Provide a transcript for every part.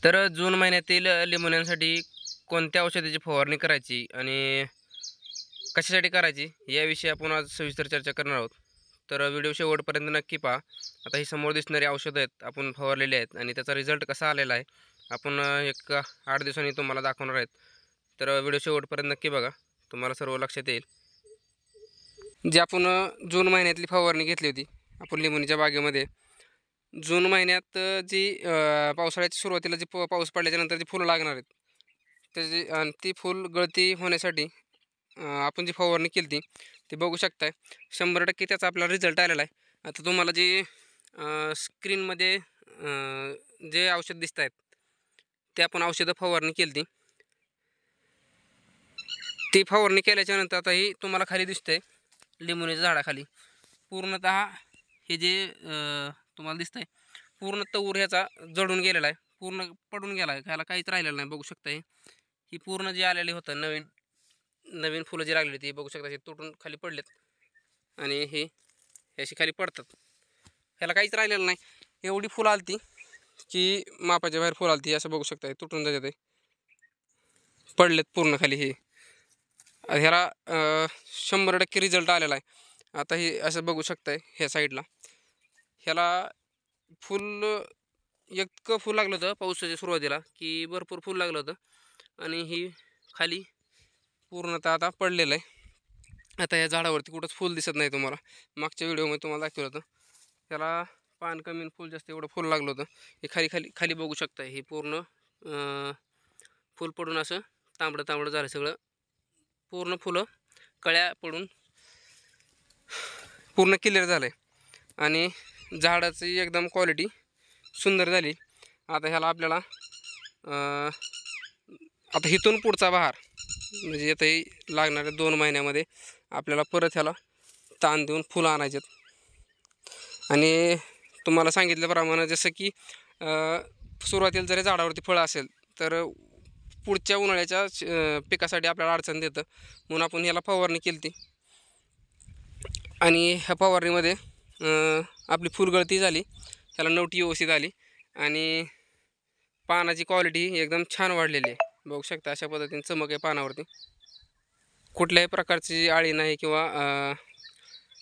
तर जून महिन्यातील लिंबोण्यांसाठी कोणत्या औषधाची फवारणी करायची आणि कशासाठी करायची याविषयी आपण आज सविस्तर चर्चा करणार आहोत. तर व्हिडिओ शेवटपर्यंत नक्की पहा. आता ही समोर दिसणारी औषधं आहेत आपण फवारलेली आहेत आणि त्याचा रिझल्ट कसा आलेला आहे आपण एक 8 दिवसांनी तुम्हाला दाखवणार आहेत. तर व्हिडिओ शेवटपर्यंत नक्की बघा, तुम्हाला सर्व लक्षात येईल. जी आपण जून महिन्यातली फवारणी घेतली होती आपण लिंबोणीच्या बागेमध्ये. जून महिन्यात जी पावसाळ्याच्या सुरुवातीला जी पाऊस पडल्याच्यानंतर जी फुलं लागणार आहेत त्याची आणि ती फुल गळती होण्यासाठी आपण जी फवारणी केली ती ती बघू शकताय. 100% त्याचा आपला रिझल्ट आलेला आहे. आता तुम्हाला जी स्क्रीनमध्ये जे औषध दिसत आहेत ते आपण औषधं फवारणी केली ती फवारणी केल्याच्यानंतर आता ही तुम्हाला खाली दिसतंय लिंबोणीच्या झाडाखाली पूर्णतः हे जे तुम्हाला दिसतंय पूर्ण तूर ह्याचा जळून गेलेला आहे, पूर्ण पडून गेला आहे, ह्याला काहीच राहिलेलं नाही. बघू शकता ही पूर्ण जे आलेले होतं नवीन नवीन फुलं जी लागलेली ती बघू शकता हे तुटून खाली पडलेत आणि हे अशी खाली पडतात. ह्याला काहीच राहिलेलं नाही. एवढी फुलं आलती की मापाच्या बाहेर फुलं आलती, असं बघू शकता तुटून जाते पडलेत पूर्ण खाली. हे ह्याला 100% रिझल्ट आलेला आहे. आता हे असं बघू शकताय ह्या साईडला ह्याला फुल इतकं फुल लागलं होतं पावसाच्या सुरुवातीला की भरपूर फुल लागलं होतं आणि ही खाली पूर्णतः आता पडलेलं आहे. आता या झाडावरती कुठंच फुल दिसत नाही तुम्हाला. मागच्या व्हिडिओमध्ये तुम्हाला दाखवलं होतं त्याला पान कमी आणि फुल जास्त एवढं फुल लागलं होतं. हे खाली खाली खाली बघू शकता हे पूर्ण फुल पडून असं तांबडं तांबडं झालं सगळं. पूर्ण फुलं कळ्या पडून पूर्ण क्लिअर झालं आहे आणि झाडाची एकदम क्वालिटी सुंदर झाली. आता ह्याला आपल्याला आता इथून पुढचा बहार म्हणजे आता लागणाऱ्या 2 महिन्यामध्ये आपल्याला परत ह्याला ताण देऊन फुलं आणायचेत. आणि तुम्हाला सांगितल्याप्रमाणे जसं की सुरुवातीला जरी झाडावरती फळं असेल तर पुढच्या उन्हाळ्याच्या पिकासाठी आपल्याला अडचण देतं, म्हणून आपण ह्याला फवारणी केली ती आणि ह्या फवारणीमध्ये आपली फुलगळती झाली, ह्याला नवटी व्यवस्थित आली आणि पानाची क्वालिटी एकदम छान वाढलेली आहे. बघू शकता अशा पद्धतीने चमक आहे पानावरती, कुठल्याही प्रकारची आळी नाही किंवा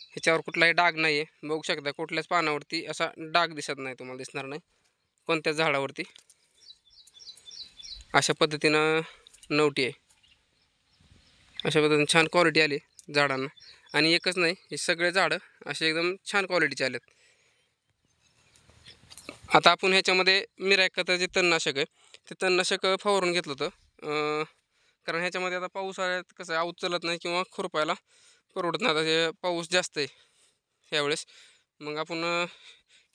ह्याच्यावर कुठलाही डाग नाही आहे. बघू शकता कुठल्याच पानावरती असा डाग दिसत नाही, तुम्हाला दिसणार नाही कोणत्याच झाडावरती. अशा पद्धतीनं नवटी आहे, अशा पद्धतीने छान क्वालिटी आली झाडांना. आणि एकच नाही, हे सगळे झाडं असे एकदम छान क्वालिटीचे आलेत. आता आपण ह्याच्यामध्ये मिरॅकचं जे तणनाशक आहे ते तणनाशक फवारून घेतलं होतं, कारण ह्याच्यामध्ये आता पावसाळ्यात कसं आहे आऊत चलत नाही किंवा खुरपायला परवडत नाही. आता हे पाऊस जास्त आहे ह्यावेळेस, मग आपण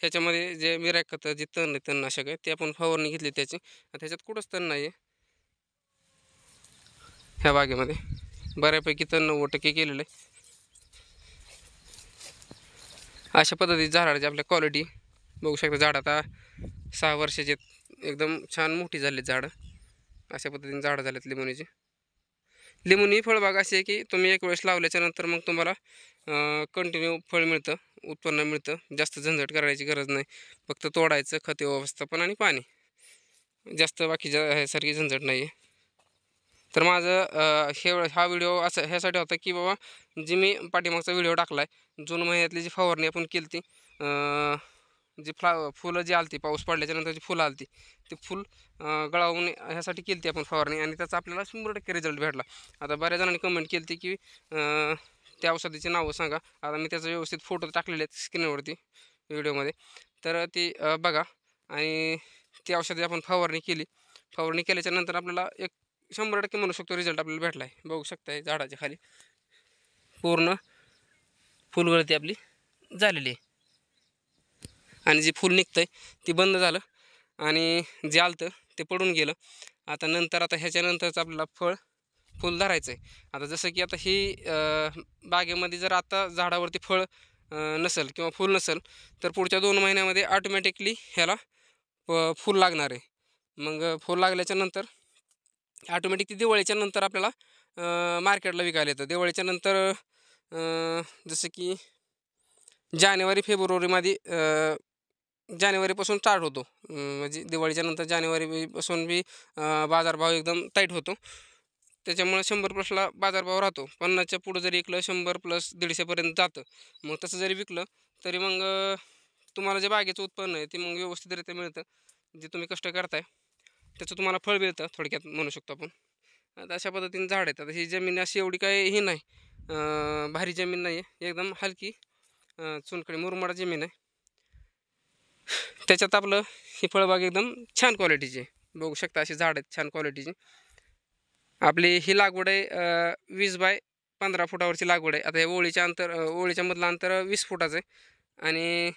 ह्याच्यामध्ये जे मिरॅकचं जे तणनाशक आहे ते आपण फवारणी घेतली त्याची. आता ह्याच्यात कुठंच तण नाही आहे ह्या बागेमध्ये, बऱ्यापैकी तण 90% केलेलं आहे. अशा पद्धतीची झाडाची आपल्या क्वालिटी बघू शकता. झाड आता 6 वर्षाचे एकदम छान मोठी झाली झाडं. अशा पद्धतीने झाडं झालेत लिंबोणीची. लिंबोणी फळबाग अशी आहे की तुम्ही एक वेळेस लावल्याच्यानंतर मग तुम्हाला कंटिन्यू फळ मिळतं, उत्पन्न मिळतं. जास्त झंझट करायची गरज नाही, फक्त तोडायचं, खत व्यवस्थापन आणि पाणी, जास्त बाकीच्या ह्यासारखी झंझट नाही आहे. तर माझं हा व्हिडिओ असं ह्यासाठी होता की बाबा जी मी पाठीमागचा व्हिडिओ टाकला आहे जून महिन्यातली जी फवारणी आपण केली ती, जी फुलं जी आली ती पाऊस पडल्याच्यानंतर जी फुलं आली ती फुल गळावून ह्यासाठी केली ती आपण फवारणी आणि त्याचा आपल्याला 100% रिझल्ट भेटला. आता बऱ्याच जणांनी कमेंट केली ती की त्या औषधाची नावं सांगा. आता मी त्याचं व्यवस्थित फोटो टाकलेले आहेत स्क्रीनवरती व्हिडिओमध्ये, तर ती बघा. आणि ती औषधी आपण फवारणी केली. फवारणी केल्याच्यानंतर आपल्याला एक 100% म्हणू शकतो रिझल्ट आपल्याला भेटला आहे. बघू शकता झाडाच्या खाली पूर्ण फुलगळती आपली झालेली आहे आणि जे फूल निघतंय ती बंद झालं आणि जे आलतं ते पडून गेलं. आता आता ह्याच्यानंतरच आपल्याला फूल धरायचं आहे. आता जसं की आता ही बागेमध्ये जर आता झाडावरती फळ नसेल किंवा फूल नसेल तर पुढच्या 2 महिन्यामध्ये ऑटोमॅटिकली ह्याला फूल लागणार आहे. मग फूल लागल्याच्यानंतर ऑटोमॅटिक ती दिवाळीच्या नंतर आपल्याला मार्केटला विकायला येतं. दिवाळीच्या नंतर जसं की जानेवारी फेब्रुवारीमध्ये जानेवारीपासून स्टार्ट होतो. म्हणजे दिवाळीच्या नंतर जानेवारीपासून बी बाजारभाव एकदम टाईट होतो. त्याच्यामुळे 100+ला बाजारभाव राहतो. 50च्या पुढं जरी विकलं 100+150पर्यंत जातं. मग तसं जरी विकलं तरी मग तुम्हाला जे बागेचं उत्पन्न आहे ते मग व्यवस्थितरित्या मिळतं. जे तुम्ही कष्ट करताय त्याचं तुम्हाला फळ मिळतं थोडक्यात म्हणू शकतो आपण. आता अशा पद्धतीने झाड आहेत. आता ही जमीन अशी एवढी काही ही नाही, भारी जमीन नाही आहे, एकदम हलकी चुनखडी मुरमाड जमीन आहे. त्याच्यात आपलं ही फळबाग एकदम छान क्वालिटीची आहे. बघू शकता अशी झाड आहेत छान क्वालिटीची. आपली ही लागवड आहे 20 बाय 15 फुटावरची लागवड आहे. आता हे ओळीच्या मधलं अंतर 20 फुटाचं आहे आणि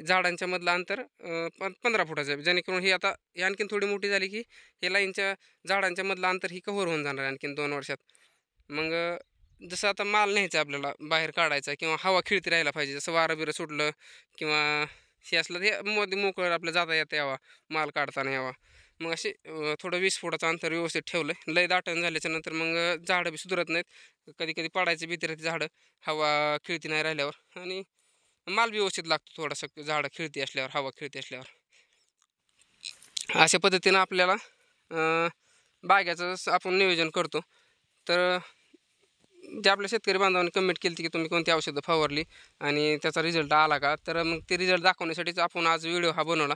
झाडांच्या मधलं अंतर 15 फुटाचं आहे. जेणेकरून ही आता ही आणखीन थोडी मोठी झाली की हे लाईनच्या झाडांच्या मधलं अंतर ही कव्हर होऊन जाणार आहे आणखीन 2 वर्षात. मग जसं आता माल न्यायचा आपल्याला बाहेर काढायचा किंवा हवा खेळती राहायला पाहिजे. जसं वारं बिरं सुटलं किंवा हे असलं हे मध्ये मोकळं आपलं जाता येता यावा, माल काढताना यावा. मग असे थोडं 20 फुटाचं अंतर व्यवस्थित ठेवलं आहे. लय दाटण झाल्याच्या नंतर मग झाडं बी सुधारत नाहीत. कधी कधी पडायची भीती राहते झाडं हवा खेळती नाही राहिल्यावर, आणि माल व्यवस्थित लागतो थोडासा झाडं खेळती असल्यावर, हवा खेळती असल्यावर. अशा पद्धतीनं आपल्याला बागेचं आपण नियोजन करतो. तर जे आपल्या शेतकरी बांधवांनी कमेंट केली की तुम्ही कोणती औषधं फवारली आणि त्याचा रिझल्ट आला का, तर मग ते रिझल्ट दाखवण्यासाठीच आपण आज व्हिडिओ हा बनवला.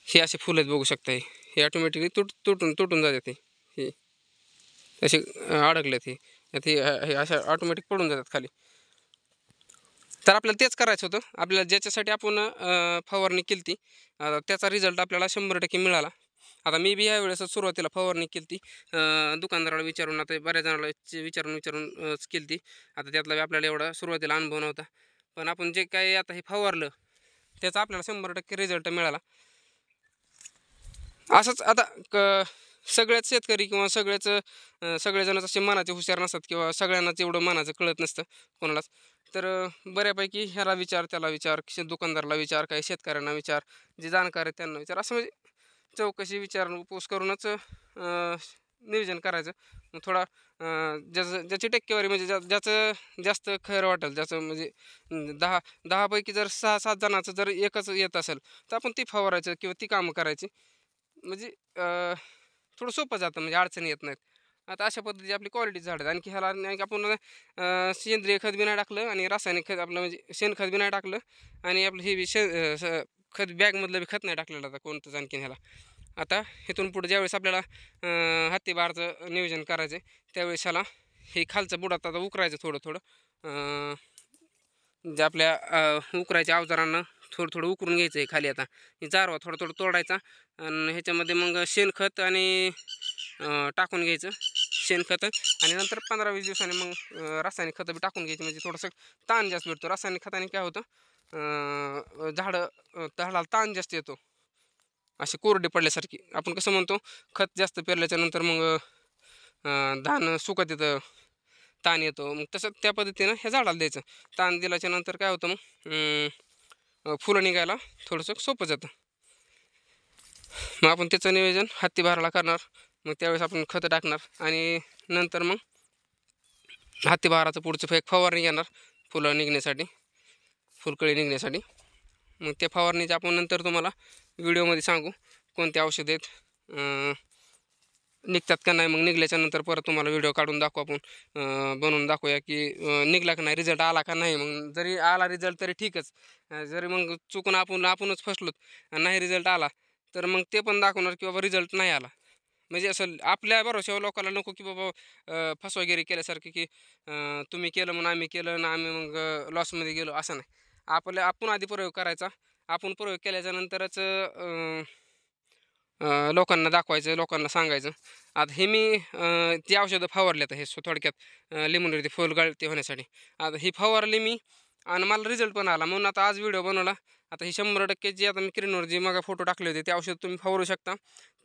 हे असे फुलं बघू शकता, हे ऑटोमॅटिकली तुटून जातात. हे असे अडकलेत, हे अशा ऑटोमॅटिक पडून जातात खाली. तर आपल्याला तेच करायचं होतं. आपल्याला ज्याच्यासाठी आपण फवारणी केली ती त्याचा रिझल्ट आपल्याला 100% मिळाला. आता मी बी यावेळेस सुरुवातीला फवारणी केली ती दुकानदाराला विचारून, आता बऱ्याच जणाला विचारून केली ती. आता त्यातला आपल्याला एवढा सुरुवातीला अनुभव नव्हता, पण आपण जे काही आता हे फवारलं त्याचा आपल्याला 100% रिझल्ट मिळाला. असंच आता सगळ्याच शेतकरी किंवा सगळेजणच असे मनाचे हुशार नसतात किंवा सगळ्यांनाच एवढं मनाचं कळत नसतं कोणालाच. तर बऱ्यापैकी ह्याला विचार, त्याला विचार, दुकानदाराला विचार, काही शेतकऱ्यांना विचार, जे जाणकार आहेत त्यांना विचार, असं म्हणजे चौकशी विचारपूस करूनच नियोजन करायचं. मग थोडा ज्याची टक्केवारी म्हणजे ज्याचं जास्त खरं वाटेल, ज्याचं म्हणजे 10पैकी जर 6-7 जणांचं जर एकच येत असेल तर आपण ती फवारायचं किंवा ती कामं करायची. म्हणजे थोडं सोपं जातं, म्हणजे अडचणी येत नाहीत. आता अशा पद्धतीची आपली क्वालिटी झाड आहेत. आणखी ह्याला नाही आपण सेंद्रिय खत बी नाही टाकलं आणि रासायनिक खत आपलं म्हणजे शेणखत बी नाही टाकलं आणि आपलं हे बी खत बॅगमधलं बी खत नाही टाकलेलं आता कोणतंच आणखीन ह्याला. आता इथून पुढे ज्यावेळेस आपल्याला हत्तीबहारचं नियोजन करायचं आहे त्यावेळेस ह्याला हे खालचं बुडात आता उकरायचं थोडं थोडं, जे आपल्या उकरायच्या अवजारांना थोडं उकरून घ्यायचं आहे खाली. आता हे जारवा थोडं तोडायचा आणि ह्याच्यामध्ये मग शेणखत आणि टाकून घ्यायचं शेणखत, आणि नंतर 15-20 दिवसांनी मग रासायनिक खतं बी टाकून घ्यायची. म्हणजे थोडंसं ताण जास्त भेटतो. रासायनिक खताने काय होतं, झाडाला ताण जास्त येतो, अशी कोरडे पडल्यासारखी. आपण कसं म्हणतो, खत जास्त पेरल्याच्या नंतर मग धान सुकत येतं, ताण येतो. मग तसं त्या पद्धतीनं ह्या झाडाला द्यायचं. ताण दिल्याच्या नंतर काय होतं मग फुलं निघायला थोडंसं सोपं जातं. मग आपण त्याचं नियोजन हत्तीबहाराला करणार. मग त्यावेळेस आपण खतं टाकणार आणि नंतर मग हत्तीबहाराचं पुढचं एक फवारणी घेणार फुलं निघण्यासाठी, फुलकळी निघण्यासाठी. मग त्या फवारणीचे आपण नंतर तुम्हाला व्हिडिओमध्ये सांगू कोणते औषध आहेत, निघतात का नाही. मग निघल्याच्या नंतर परत तुम्हाला व्हिडिओ काढून दाखवू, आपण बनवून दाखवूया की निघला का नाही, रिझल्ट आला का नाही. मग जरी आला रिझल्ट तरी ठीकच, जरी मग चुकून आपणच फसलोत आणि नाही रिझल्ट आला तर मग ते पण दाखवणार की बाबा रिझल्ट नाही आला. म्हणजे असं आपल्या भरोश्यावर लोकांना नको की बाबा फसवेगिरी केल्यासारखं की तुम्ही केलं म्हणून आम्ही केलं ना आम्ही मग लॉसमध्ये गेलो, असं नाही. आपण आधी प्रयोग करायचा. आपण प्रयोग केल्याच्या नंतरच लोकांना दाखवायचं, लोकांना सांगायचं. आता हे मी जी औषधं फवारली आता हे थोडक्यात लिंबूवरती फुल गळती होण्यासाठी, आता ही फवारली मी आणि मला रिझल्ट पण आला म्हणून आता आज व्हिडिओ बनवला. आता ही 100% जी आता मी स्क्रीनवर जी मग फोटो टाकले होते ते औषध तुम्ही फवारू शकता.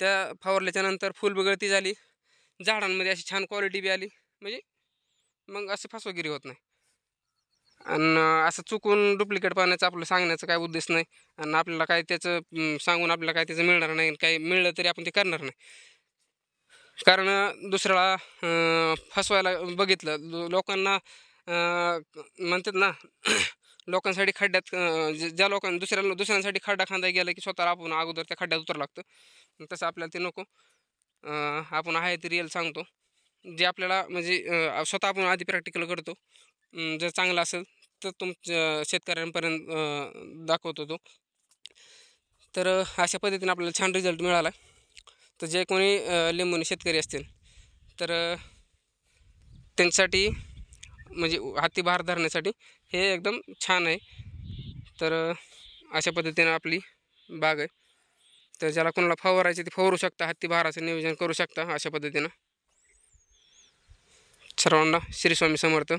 त्या फवारल्याच्या नंतर फुल बी गळती झाली, झाडांमध्ये अशी छान क्वालिटी बी आली. म्हणजे मग असं फसवेगिरी होत नाही आणि असं चुकून डुप्लिकेट पाण्याचं आपलं सांगण्याचा काय उद्देश नाही. आणि आपल्याला काय त्याचं सांगून आपल्याला काय त्याचं मिळणार नाही. काही मिळलं तरी आपण ते करणार नाही, कारण दुसऱ्याला फसवायला बघितलं लोकांना म्हणतात ना लोकांसाठी खड्ड्यात ज्या लोकांना दुसऱ्यांसाठी खड्डा खांदायला गेलं की स्वतःला आपण अगोदर त्या खड्ड्यात उतरावं लागतं. तसं आपल्याला ते नको. आपण आहे ते रिअल सांगतो. जे आपल्याला म्हणजे स्वतः आपण आधी प्रॅक्टिकल करतो. जर चांगलं असेल तर तुमच्या शेतकऱ्यांपर्यंत दाखवतो तो. तर अशा पद्धतीने आपल्याला छान रिझल्ट मिळाला. तर जे कोणी लिंबूने शेतकरी असतील तर त्यांच्यासाठी म्हणजे हाती भार धरण्यासाठी हे एकदम छान आहे. तर अशा पद्धतीनं आपली बाग आहे. तर ज्याला कोणाला फवारायचे ते फवारू शकता, हत्ती भाराचं नियोजन करू शकता अशा पद्धतीनं. सर्वांना श्री स्वामी समर्थ.